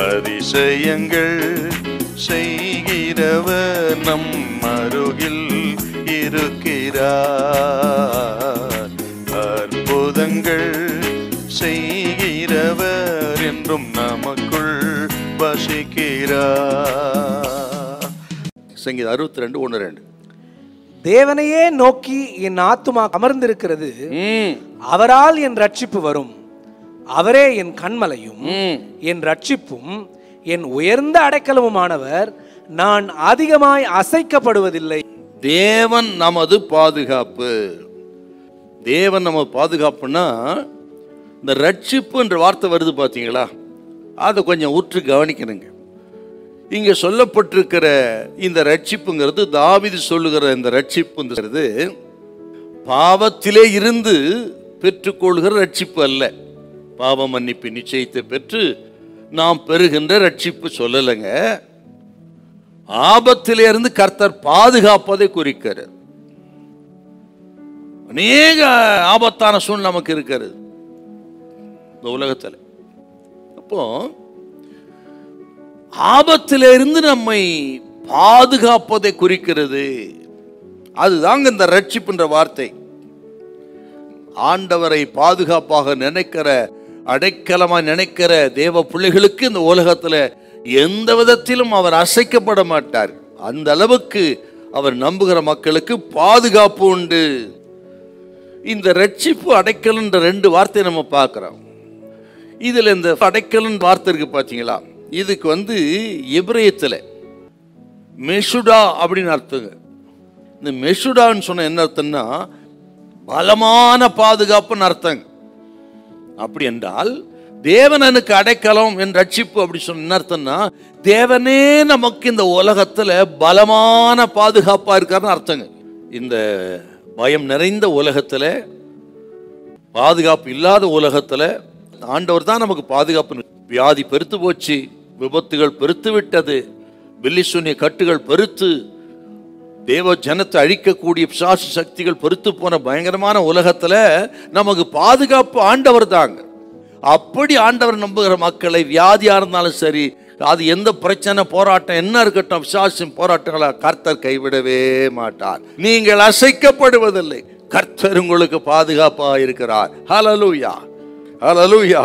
அதிசயங்கள் செய்கிறவர் நம் அருகில் இருக்கிறார். அற்புதங்கள் செய்கிறவர் என்றும் நமக்குள் வசிக்கிறார். சங்கீதம் 62:1-2. தேவனையே நோக்கி என் ஆத்துமா அமர்ந்திருக்கிறது, அவரால் என் ரட்சிப்பு வரும். அவரே என் கண்மலையும் என் ரட்சிப்பும் என் உயர்ந்த அடைக்கலமுமானவர், நான் அதிகமாய் அசைக்கப்படுவதில்லை. தேவன் நமது பாதுகாப்பு. தேவன் நம்ம பாதுகாப்புன்னா இந்த ரட்சிப்பு என்ற வார்த்தை வருது பார்த்தீங்களா, அதை கொஞ்சம் உற்று கவனிக்கணுங்க. இங்க சொல்லப்பட்டிருக்கிற இந்த ரட்சிப்புங்கிறது, தாவீது சொல்லுகிற இந்த ரட்சிப்புங்கிறது பாவத்திலே இருந்து பெற்றுக்கொள்கிற ரட்சிப்பு அல்ல. பாவ மன்னிப்பு நிச்சயத்தை பெற்று நாம் பெறுகின்ற ரட்சிப்பு சொல்லலைங்க. ஆபத்திலே இருந்து கர்த்தர் பாதுகாப்பதை குறிக்கிறது. அநேக ஆபத்தான சூழ்நிலை நமக்கு இருக்கிறது இந்த உலகத்தில். அப்போ ஆபத்திலிருந்து நம்மை பாதுகாப்பதை குறிக்கிறது. அதுதாங்க இந்த ரட்சிப்புன்ற வார்த்தை. ஆண்டவரை பாதுகாப்பாக நினைக்கிற, அடைக்கலமாக நினைக்கிற தேவ பிள்ளைகளுக்கு இந்த உலகத்தில் எந்த விதத்திலும் அவர் அசைக்கப்பட மாட்டார். அந்த அளவுக்கு அவர் நம்புகிற மக்களுக்கு பாதுகாப்பு உண்டு. இந்த ரட்சிப்பு, அடைக்கலன்ற 2 வார்த்தையை நம்ம பார்க்கிறோம். இதுல இந்த அடைக்கலன் வார்த்தை இருக்கு பார்த்தீங்களா, இதுக்கு எபிரேயத்தில் மெஷுடா அப்படின்னு அர்த்தங்க. இந்த மெஷுடான்னு சொன்ன என்ன அர்த்தம்னா பலமான பாதுகாப்புன்னு அர்த்தங்க. அப்படி என்றால் தேவனுக்கு அடைக்கலம் என் ரட்சிப்பு அப்படி சொன்ன என்ன அர்த்தம்னா, தேவனே நமக்கு இந்த உலகத்தில் பலமான பாதுகாப்பாக இருக்காருன்னு அர்த்தங்க. இந்த பயம் நிறைந்த உலகத்தில், பாதுகாப்பு இல்லாத உலகத்தில் ஆண்டவர் தான் நமக்கு பாதுகாப்பு. வியாதி பெருத்து போச்சு, விபத்துகள் பெருத்து விட்டது, பில்லி சூனிய கட்டுகள் பெருத்து, தேவ ஜனத்தை அழிக்கக்கூடிய பிசாசு சக்திகள் பெருத்து போன பயங்கரமான உலகத்துல நமக்கு பாதுகாப்பு ஆண்டவர் தாங்க. அப்படி ஆண்டவர் நம்புகிற மக்களை, வியாதியா இருந்தாலும் சரி, அது எந்த பிரச்சனை போராட்டம் என்ன இருக்கட்டும், பிசாசின் போராட்டங்களை கர்த்தர் கைவிடவே மாட்டார். நீங்கள் அசைக்கப்படுவதில்லை, கர்த்தர் உங்களுக்கு பாதுகாப்பாக இருக்கிறார். ஹல்லேலூயா, ஹல்லேலூயா.